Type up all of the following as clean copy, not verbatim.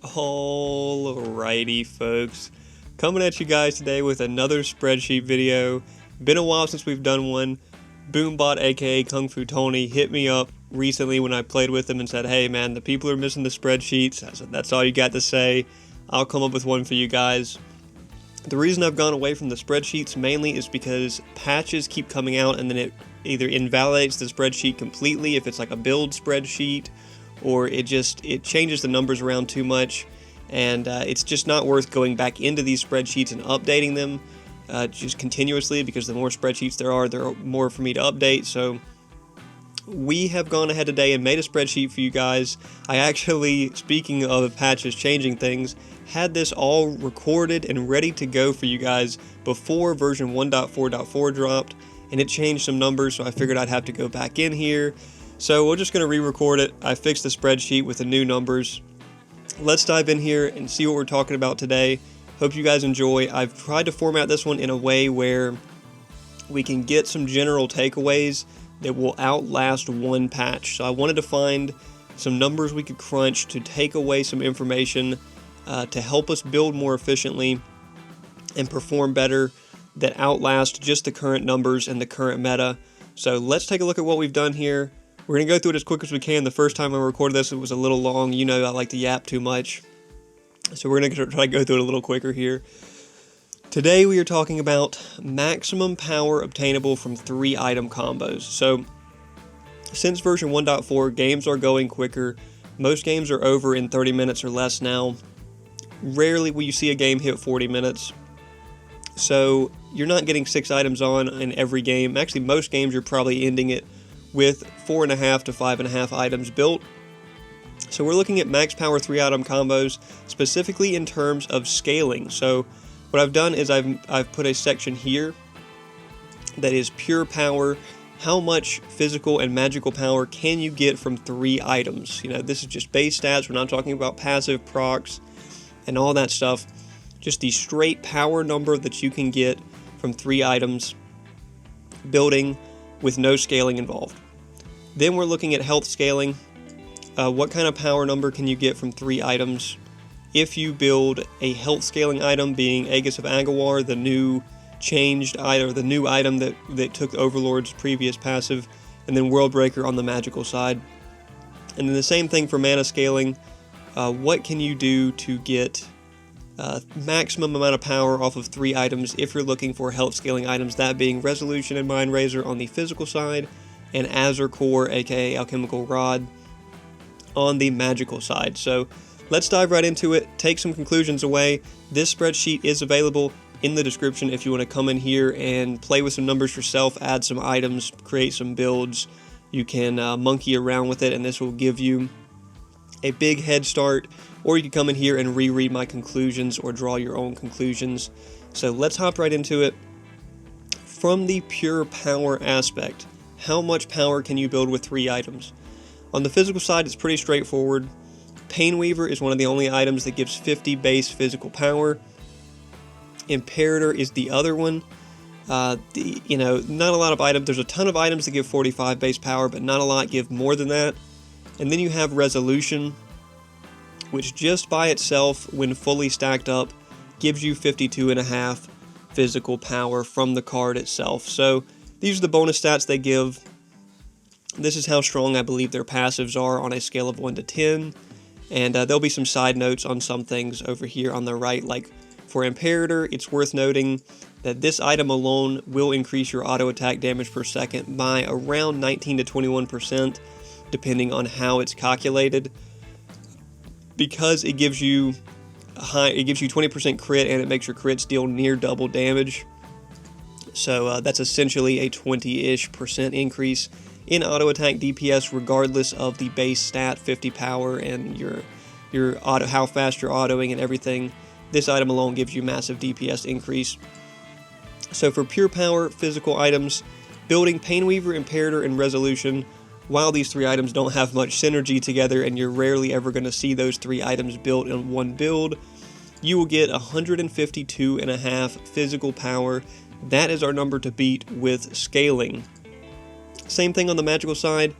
Alrighty folks, coming at you guys today with another spreadsheet video. Been a while since we've done one. Boombot aka Kung Fu Tony hit me up recently when I played with him and said, hey man, the people are missing the spreadsheets. I said, that's all you got to say. I'll come up with one for you guys. The reason I've gone away from the spreadsheets mainly is because patches keep coming out and then it either invalidates the spreadsheet completely if it's like a build spreadsheet, or it changes the numbers around too much, and it's just not worth going back into these spreadsheets and updating them just continuously, because the more spreadsheets there are more for me to update. So we have gone ahead today and made a spreadsheet for you guys. I actually, speaking of patches changing things, had this all recorded and ready to go for you guys before version 1.4.4 dropped, and it changed some numbers, so I figured I'd have to go back in here. So we're just going to re-record it. I fixed the spreadsheet with the new numbers. Let's dive in here and see what we're talking about today. Hope you guys enjoy. I've tried to format this one in a way where we can get some general takeaways that will outlast one patch. So I wanted to find some numbers we could crunch to take away some information to help us build more efficiently and perform better, that outlast just the current numbers and the current meta. So let's take a look at what we've done here. We're going to go through it as quick as we can. The first time I recorded this, it was a little long. You know I like to yap too much. So we're going to try to go through it a little quicker here. Today we are talking about maximum power obtainable from 3 item combos. So since version 1.4, games are going quicker. Most games are over in 30 minutes or less now. Rarely will you see a game hit 40 minutes. So you're not getting 6 items on in every game. Actually, most games you're probably ending it with 4.5 to 5.5 items built. So we're looking at max power 3 item combos, specifically in terms of scaling. So what I've done is I've put a section here that is pure power. How much physical and magical power can you get from 3 items? You know, this is just base stats. We're not talking about passive procs and all that stuff. Just the straight power number that you can get from 3 items building with no scaling involved. Then we're looking at health scaling. What kind of power number can you get from 3 items if you build a health scaling item, being Aegis of Agawar, the new changed item, or the new item that took Overlord's previous passive, and then Worldbreaker on the magical side. And then the same thing for mana scaling. What can you do to get maximum amount of power off of 3 items if you're looking for health scaling items, that being Resolution and Mind Razor on the physical side, and Azure Core aka Alchemical Rod on the magical side. So let's dive right into it, take some conclusions away. This spreadsheet is available in the description if you want to come in here and play with some numbers yourself, add some items, create some builds. You can monkey around with it, and this will give you a big head start, or you can come in here and reread my conclusions or draw your own conclusions. So let's hop right into it. From the pure power aspect, how much power can you build with 3 items? On the physical side, it's pretty straightforward. Painweaver is one of the only items that gives 50 base physical power. Imperator is the other one. Not a lot of items. There's a ton of items that give 45 base power, but not a lot give more than that. And then you have Resolution, which just by itself, when fully stacked up, gives you 52.5 physical power from the card itself. So these are the bonus stats they give. This is how strong I believe their passives are on a scale of 1 to 10. And there'll be some side notes on some things over here on the right. Like for Imperator, it's worth noting that this item alone will increase your auto attack damage per second by around 19 to 21%. Depending on how it's calculated, because it gives you 20% crit, and it makes your crits deal near double damage. So that's essentially a 20-ish% increase in auto attack DPS, regardless of the base stat, 50 power, and your auto, how fast you're autoing and everything. This item alone gives you massive DPS increase. So for pure power physical items, building Painweaver, Imperator, and Resolution. While these 3 items don't have much synergy together, and you're rarely ever going to see those 3 items built in one build, you will get 152.5 physical power. That is our number to beat with scaling. Same thing on the magical side.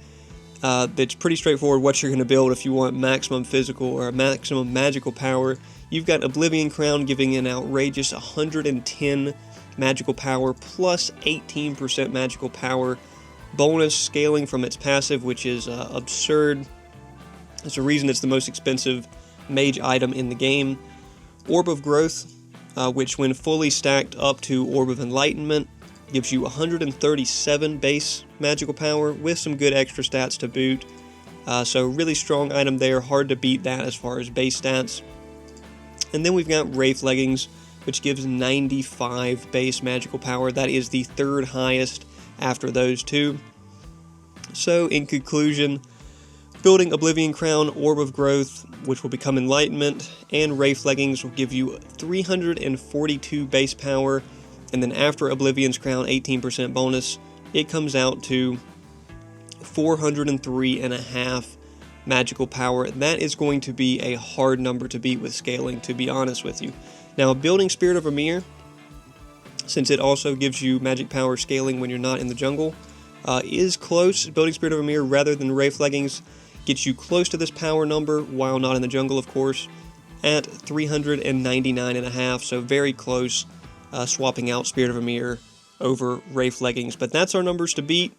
that's pretty straightforward what you're going to build if you want maximum physical or maximum magical power. You've got Oblivion Crown giving an outrageous 110 magical power plus 18% magical power. Bonus scaling from its passive, which is absurd. There's a reason it's the most expensive mage item in the game. Orb of Growth, which when fully stacked up to Orb of Enlightenment, gives you 137 base magical power with some good extra stats to boot. So really strong item there, hard to beat that as far as base stats. And then we've got Wraith Leggings, which gives 95 base magical power. That is the third highest after those two. So in conclusion, building Oblivion Crown, Orb of Growth, which will become Enlightenment, and Wraith Leggings will give you 342 base power, and then after Oblivion's Crown 18% bonus, it comes out to 403.5 magical power. That is going to be a hard number to beat with scaling, to be honest with you. Now, building Spirit of Emir, since it also gives you magic power scaling when you're not in the jungle, is close. Building Spirit of Emir rather than Wraith Leggings gets you close to this power number while not in the jungle, of course, at 399.5, so very close, swapping out Spirit of Emir over Wraith Leggings. But that's our numbers to beat.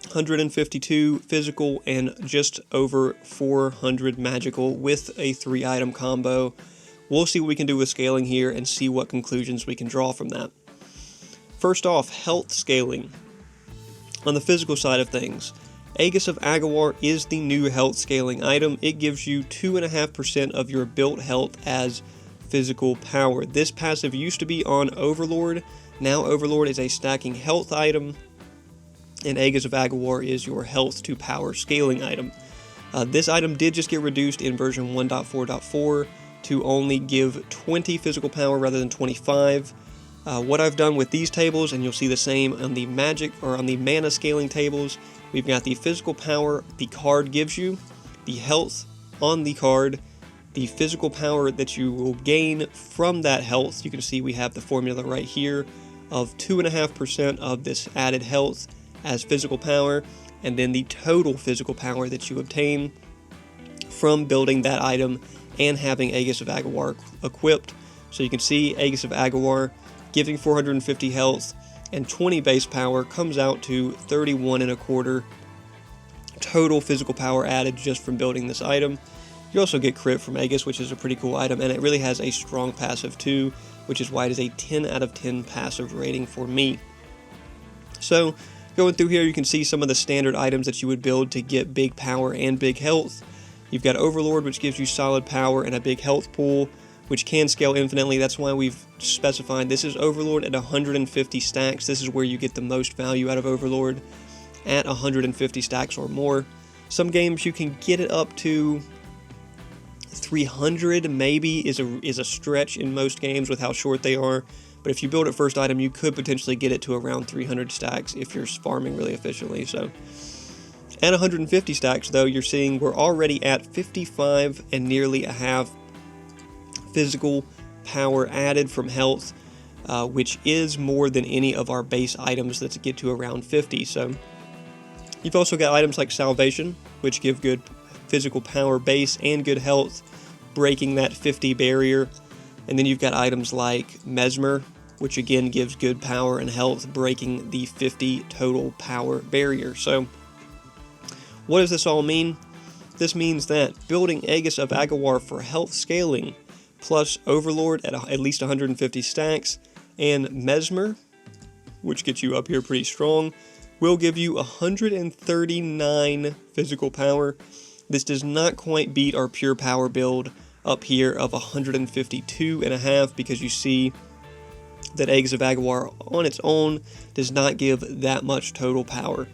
152 physical and just over 400 magical with a 3-item combo. We'll see what we can do with scaling here and see what conclusions we can draw from that. First off, health scaling. On the physical side of things, Aegis of Agawar is the new health scaling item. It gives you 2.5% of your built health as physical power. This passive used to be on Overlord. Now Overlord is a stacking health item, and Aegis of Agawar is your health to power scaling item. This item did just get reduced in version 1.4.4 to only give 20 physical power rather than 25. What I've done with these tables, and you'll see the same on the magic or on the mana scaling tables, we've got the physical power the card gives you, the health on the card, the physical power that you will gain from that health. You can see we have the formula right here of 2.5% of this added health as physical power, and then the total physical power that you obtain from building that item and having Aegis of Agawar equipped. So you can see Aegis of Agawar giving 450 health and 20 base power comes out to 31.25 total physical power added just from building this item. You also get crit from Aegis, which is a pretty cool item, and it really has a strong passive too, which is why it is a 10 out of 10 passive rating for me. So going through here, you can see some of the standard items that you would build to get big power and big health. You've got Overlord, which gives you solid power and a big health pool, which can scale infinitely. That's why we've specified this is Overlord at 150 stacks. This is where you get the most value out of Overlord, at 150 stacks or more. Some games you can get it up to 300 maybe is a stretch in most games with how short they are. But if you build it first item, you could potentially get it to around 300 stacks if you're farming really efficiently. So at 150 stacks, though, you're seeing we're already at 55 and nearly a half physical power added from health, which is more than any of our base items that get to around 50. So you've also got items like Salvation, which give good physical power base and good health, breaking that 50 barrier. And then you've got items like Mesmer, which again gives good power and health, breaking the 50 total power barrier. So what does this all mean? This means that building Aegis of Agawar for health scaling, plus Overlord at least 150 stacks, and Mesmer, which gets you up here pretty strong, will give you 139 physical power. This does not quite beat our pure power build up here of 152.5, because you see that Aegis of Agawar on its own does not give that much total power.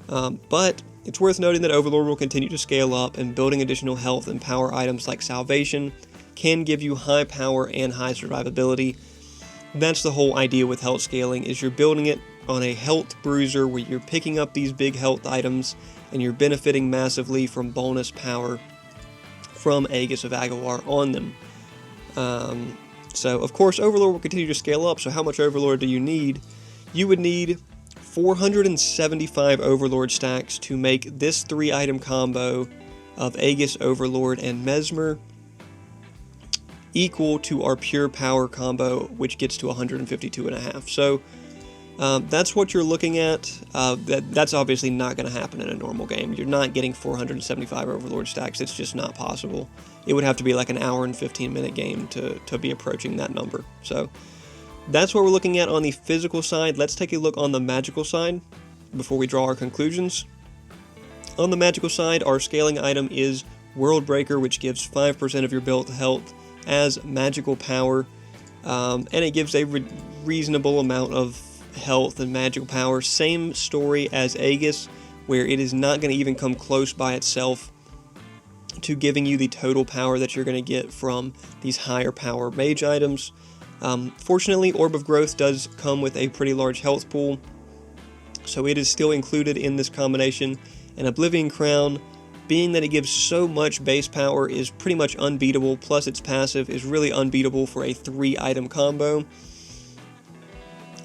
But it's worth noting that Overlord will continue to scale up, and building additional health and power items like Salvation can give you high power and high survivability. That's the whole idea with health scaling, is you're building it on a health bruiser where you're picking up these big health items and you're benefiting massively from bonus power from Aegis of Agawar on them. So of course Overlord will continue to scale up. So how much Overlord do you need? You would need 475 Overlord stacks to make this 3-item combo of Aegis, Overlord, and Mesmer equal to our pure power combo, which gets to 152.5. So that's what you're looking at. That's obviously not going to happen in a normal game. You're not getting 475 Overlord stacks. It's just not possible. It would have to be like an hour and 15-minute game to be approaching that number. So that's what we're looking at on the physical side. Let's take a look on the magical side before we draw our conclusions. On the magical side, our scaling item is World Breaker, which gives 5% of your built health as magical power, and it gives a reasonable amount of health and magical power. Same story as Aegis, where it is not going to even come close by itself to giving you the total power that you're going to get from these higher power mage items. Fortunately, Orb of Growth does come with a pretty large health pool, so it is still included in this combination. And Oblivion Crown, being that it gives so much base power, is pretty much unbeatable, plus its passive is really unbeatable for a 3-item combo.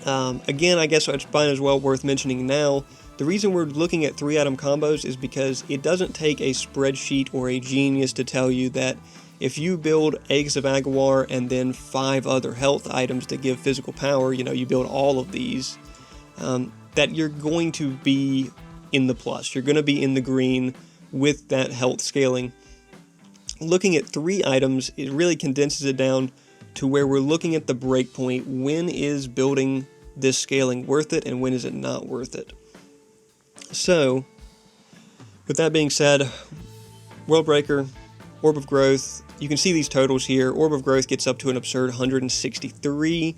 Again, I guess it's fine as well worth mentioning now, the reason we're looking at 3-item combos is because it doesn't take a spreadsheet or a genius to tell you that if you build Aegis of Aguilar and then 5 other health items that give physical power, you build all of these, that you're going to be in the plus. You're going to be in the green with that health scaling. Looking at 3 items, it really condenses it down to where we're looking at the breakpoint. When is building this scaling worth it, and when is it not worth it? So, with that being said, World Breaker, Orb of Growth, you can see these totals here. Orb of Growth gets up to an absurd 163.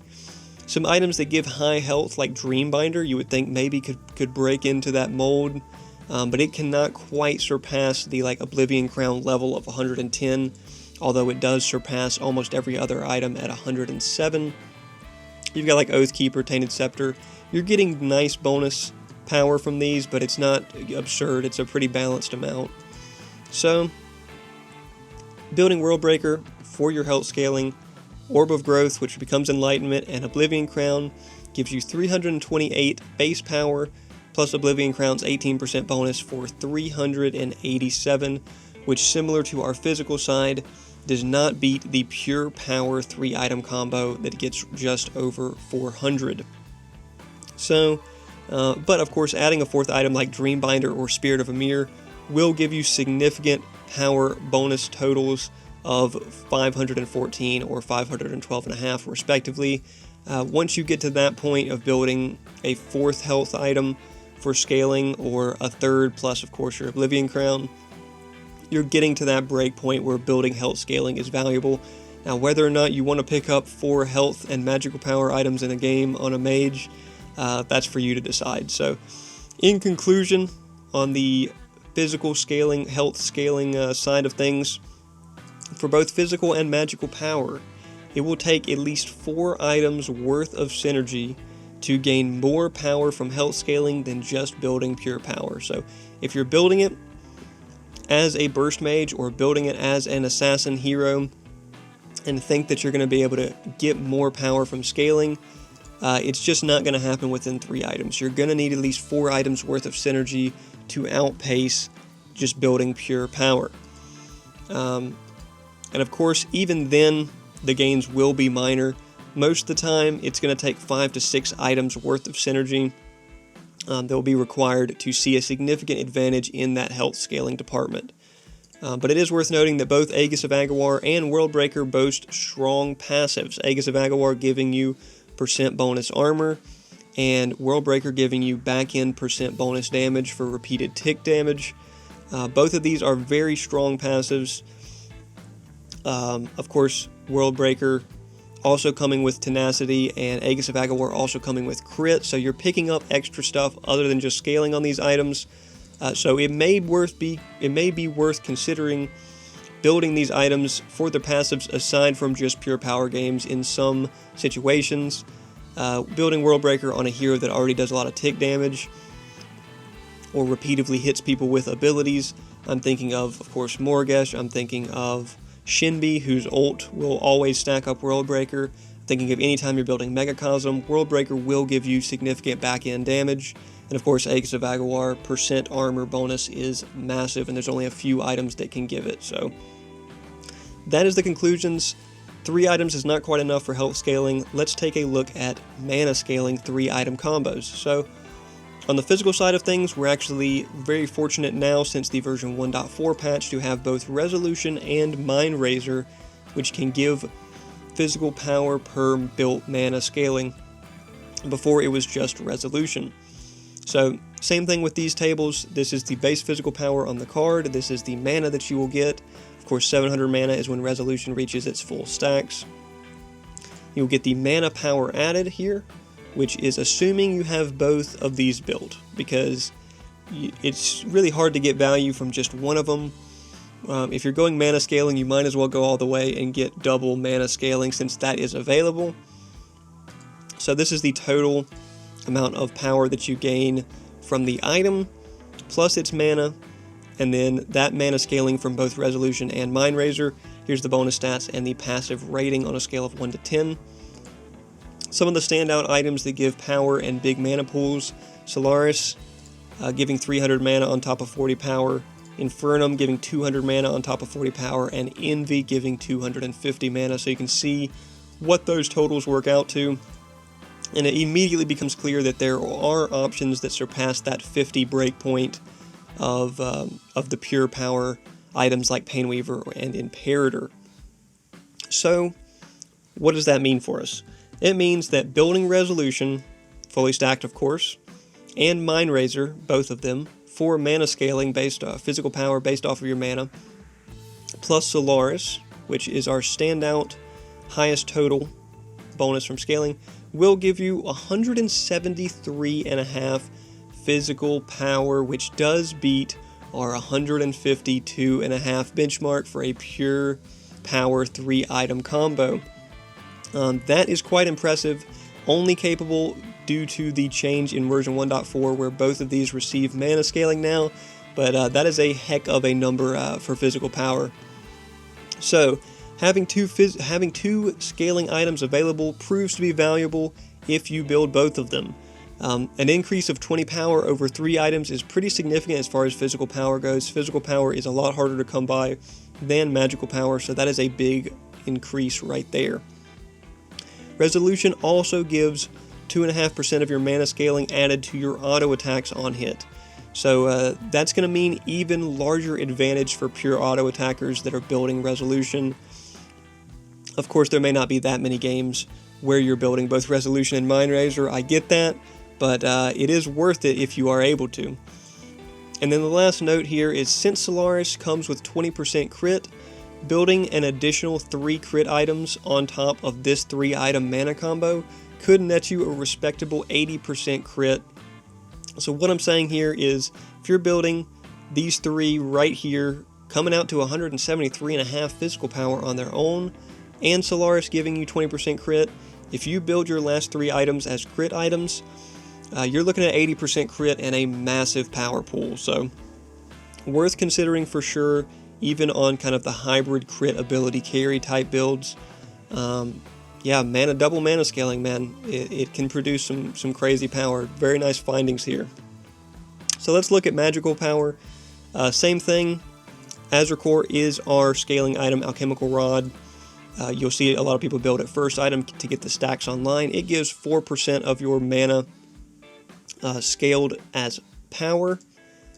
Some items that give high health, like Dreambinder, you would think maybe could break into that mold, but it cannot quite surpass the Oblivion Crown level of 110, although it does surpass almost every other item at 107. You've got Oathkeeper, Tainted Scepter. You're getting nice bonus power from these, but it's not absurd. It's a pretty balanced amount. So, building World Breaker for your health scaling, Orb of Growth, which becomes Enlightenment, and Oblivion Crown gives you 328 base power, plus Oblivion Crown's 18% bonus for 387, which, similar to our physical side, does not beat the pure power 3-item combo that gets just over 400. So, but of course, adding a 4th item like Dreambinder or Spirit of Emir will give you significant power bonus totals of 514 or 512.5 respectively. Once you get to that point of building a 4th health item for scaling, or a 3rd plus of course your Oblivion Crown, you're getting to that break point where building health scaling is valuable. Now, whether or not you want to pick up 4 health and magical power items in a game on a mage, that's for you to decide. So, in conclusion, on the physical scaling, health scaling side of things, for both physical and magical power, it will take at least 4 items worth of synergy to gain more power from health scaling than just building pure power. So if you're building it as a burst mage or building it as an assassin hero and think that you're going to be able to get more power from scaling, it's just not going to happen within 3 items. You're going to need at least 4 items worth of synergy to outpace just building pure power. And of course, even then, the gains will be minor. Most of the time, it's going to take 5 to 6 items worth of synergy that will be required to see a significant advantage in that health scaling department. But it is worth noting that both Aegis of Aguilar and World Breaker boast strong passives. Aegis of Aguilar giving you % bonus armor, and World Breaker giving you back-end % bonus damage for repeated tick damage. Both of these are very strong passives. Of course, World Breaker also coming with Tenacity, and Aegis of Aguilar also coming with Crit, so you're picking up extra stuff other than just scaling on these items. So it may be worth considering building these items for their passives aside from just pure power games in some situations. Building World Breaker on a hero that already does a lot of tick damage or repeatedly hits people with abilities. I'm thinking of course, Morgesh. I'm thinking of Shinbi, whose ult will always stack up World Breaker. Thinking of anytime you're building Megacosm, World Breaker will give you significant back-end damage. And of course, Aegis of Aguilar % armor bonus is massive, and there's only a few items that can give it. So that is the conclusions. 3 items is not quite enough for health scaling. Let's take a look at mana scaling 3-item combos. So on the physical side of things, we're actually very fortunate now since the version 1.4 patch to have both Resolution and Mind Razor, which can give physical power per built mana scaling. Before it was just Resolution. So same thing with these tables. This is the base physical power on the card. This is the mana that you will get. Of course, 700 mana is when Resolution reaches its full stacks. You'll get the mana power added here, which is assuming you have both of these built, because it's really hard to get value from just one of them. If you're going mana scaling, you might as well go all the way and get double mana scaling since that is available. So this is the total amount of power that you gain from the item, plus its mana, and then that mana scaling from both Resolution and Mind Razor. Here's the bonus stats and the passive rating on a scale of 1 to 10. Some of the standout items that give power and big mana pools: Solaris giving 300 mana on top of 40 power, Infernum giving 200 mana on top of 40 power, and Envy giving 250 mana. So you can see what those totals work out to. And it immediately becomes clear that there are options that surpass that 50 breakpoint of the pure power items like Painweaver and Imperator. So what does that mean for us? It means that building Resolution, fully stacked of course, and Mind Razor, both of them, for mana scaling based physical power based off of your mana, plus Solaris, which is our standout highest total bonus from scaling, will give you 173.5 physical power, which does beat our 152.5 benchmark for a pure power 3-item combo. That is quite impressive, only capable due to the change in version 1.4 where both of these receive mana scaling now, but that is a heck of a number for physical power. So having two scaling items available proves to be valuable if you build both of them. An increase of 20 power over 3 items is pretty significant as far as physical power goes. Physical power is a lot harder to come by than magical power, so that is a big increase right there. Resolution also gives 2.5% of your mana scaling added to your auto attacks on hit. So that's going to mean even larger advantage for pure auto attackers that are building Resolution. Of course, there may not be that many games where you're building both Resolution and Mind Razor, I get that, but it is worth it if you are able to. And then the last note here is, since Solaris comes with 20% crit, building an additional 3 crit items on top of this 3-item mana combo could net you a respectable 80% crit. So what I'm saying here is, if you're building these 3 right here, coming out to 173.5 physical power on their own, and Solaris giving you 20% crit, if you build your last 3 items as crit items, you're looking at 80% crit and a massive power pool. So worth considering for sure, even on kind of the hybrid crit ability carry type builds. Yeah, double mana scaling, man. It can produce some crazy power. Very nice findings here. So let's look at magical power. Same thing. Azure Core is our scaling item, Alchemical Rod. You'll see a lot of people build it first item to get the stacks online. It gives 4% of your mana scaled as power.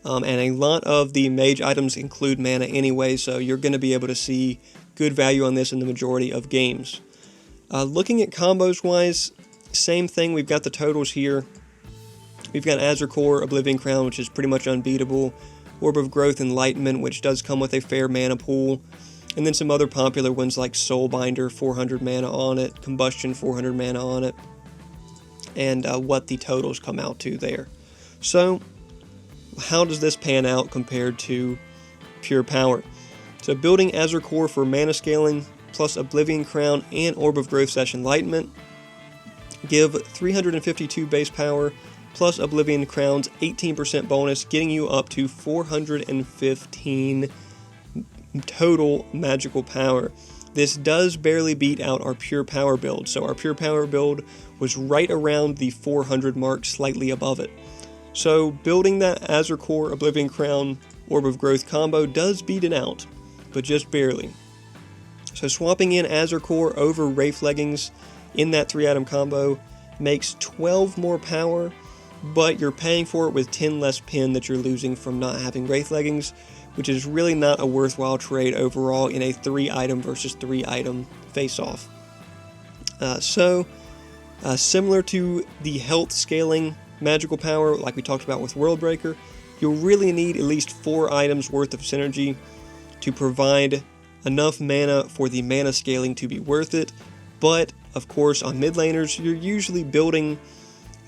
And a lot of the mage items include mana anyway, so you're going to be able to see good value on this in the majority of games. Looking at combos wise, same thing. We've got the totals here. We've got Azure Core, Oblivion Crown, which is pretty much unbeatable, Orb of Growth, Enlightenment, which does come with a fair mana pool, and then some other popular ones like Soulbinder, 400 mana on it, Combustion, 400 mana on it, and what the totals come out to there. So how does this pan out compared to pure power? So building Azure Core for mana scaling, plus Oblivion Crown and Orb of Growth / Enlightenment, give 352 base power, plus Oblivion Crown's 18% bonus, getting you up to 415 total magical power. This does barely beat out our pure power build, so our pure power build was right around the 400 mark, slightly above it. So building that Azure Core, Oblivion Crown, Orb of Growth combo does beat it out, but just barely. So swapping in Azure Core over Wraith Leggings in that 3-item combo makes 12 more power, but you're paying for it with 10 less pin that you're losing from not having Wraith Leggings, which is really not a worthwhile trade overall in a 3-item versus 3-item face-off. Similar to the health scaling magical power, like we talked about with World Breaker, you'll really need at least 4 items worth of synergy to provide enough mana for the mana scaling to be worth it. But, of course, on mid laners, you're usually building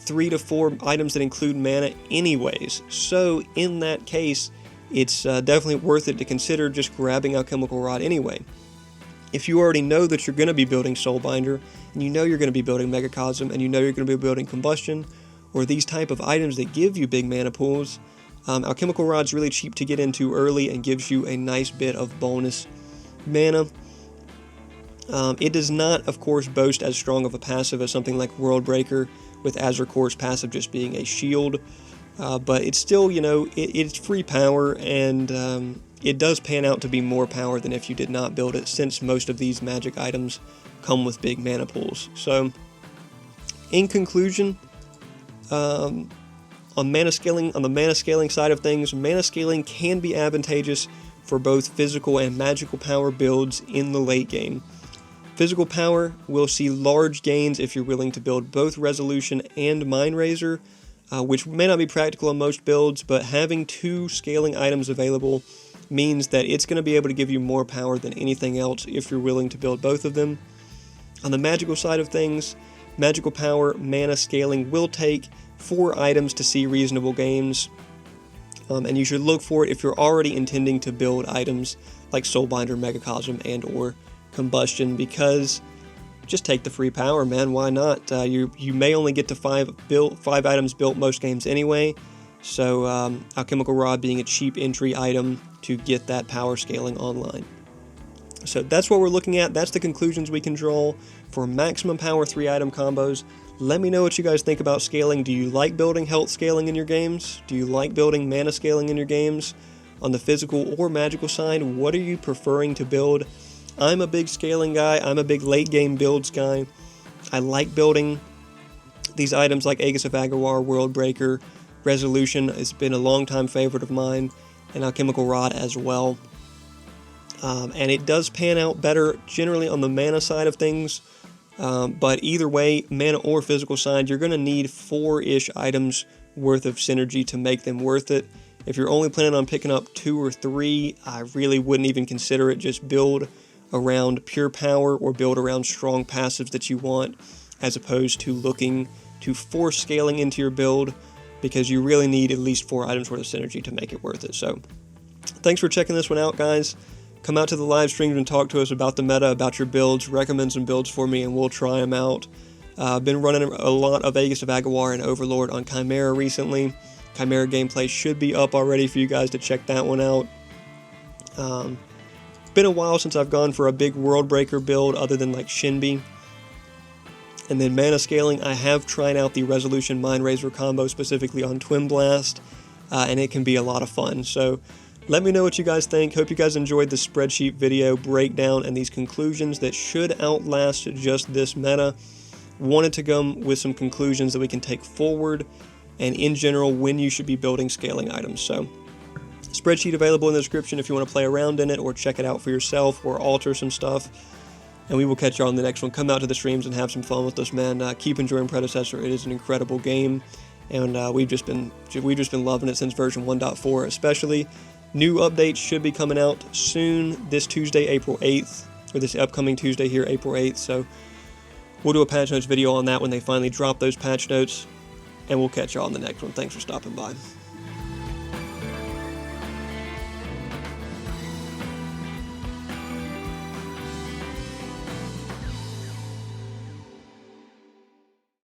3 to 4 items that include mana anyways. So, in that case, it's definitely worth it to consider just grabbing Alchemical Rod anyway. If you already know that you're going to be building Soulbinder, and you know you're going to be building Megacosm, and you know you're going to be building Combustion, or these type of items that give you big mana pools, Alchemical Rod's really cheap to get into early and gives you a nice bit of bonus mana. It does not, of course, boast as strong of a passive as something like World Breaker, with Azure Core's passive just being a shield, but it's still, it's free power, and it does pan out to be more power than if you did not build it, since most of these magic items come with big mana pools. So, in conclusion, on the mana scaling side of things, mana scaling can be advantageous for both physical and magical power builds in the late game. Physical power will see large gains if you're willing to build both Resolution and Mindrazor, which may not be practical on most builds, but having 2 scaling items available means that it's going to be able to give you more power than anything else if you're willing to build both of them. On the magical side of things, magical power mana scaling will take 4 items to see reasonable gains, and you should look for it if you're already intending to build items like Soulbinder, Megacosm, and or Combustion, because just take the free power, man. Why not? You may only get to 5 items built most games anyway, so Alchemical Rod being a cheap entry item to get that power scaling online. So that's what we're looking at. That's the conclusions we can draw for maximum power 3-item combos. Let me know what you guys think about scaling. Do you like building health scaling in your games? Do you like building mana scaling in your games? On the physical or magical side, what are you preferring to build? I'm a big scaling guy. I'm a big late game builds guy. I like building these items like Aegis of Agarwar, World Breaker, Resolution has been a long time favorite of mine, and Alchemical Rod as well. And it does pan out better generally on the mana side of things, but either way, mana or physical side, you're going to need 4-ish items worth of synergy to make them worth it. If you're only planning on picking up 2 or 3, I really wouldn't even consider it. Just build around pure power or build around strong passives that you want, as opposed to looking to force scaling into your build, because you really need at least 4 items worth of synergy to make it worth it. So thanks for checking this one out, guys. Come out to the live streams and talk to us about the meta, about your builds, recommend some builds for me, and we'll try them out. I've been running a lot of Aegis of Agarwar and Overlord on Chimera recently. Chimera gameplay should be up already for you guys to check that one out. Been a while since I've gone for a big World Breaker build other than like Shinbi. And then mana scaling, I have tried out the Resolution Mindrazor combo specifically on Twin Blast, and it can be a lot of fun. So let me know what you guys think. Hope you guys enjoyed the spreadsheet video breakdown and these conclusions that should outlast just this meta. Wanted to come with some conclusions that we can take forward, and in general, when you should be building scaling items. So spreadsheet available in the description if you want to play around in it or check it out for yourself or alter some stuff. And we will catch you on the next one. Come out to the streams and have some fun with us, man. Keep enjoying Predecessor. It is an incredible game, and we've just been loving it since version 1.4, especially. New updates should be coming out soon, this Tuesday, April 8th, or this upcoming Tuesday here, April 8th. So we'll do a patch notes video on that when they finally drop those patch notes, and we'll catch you on the next one. Thanks for stopping by.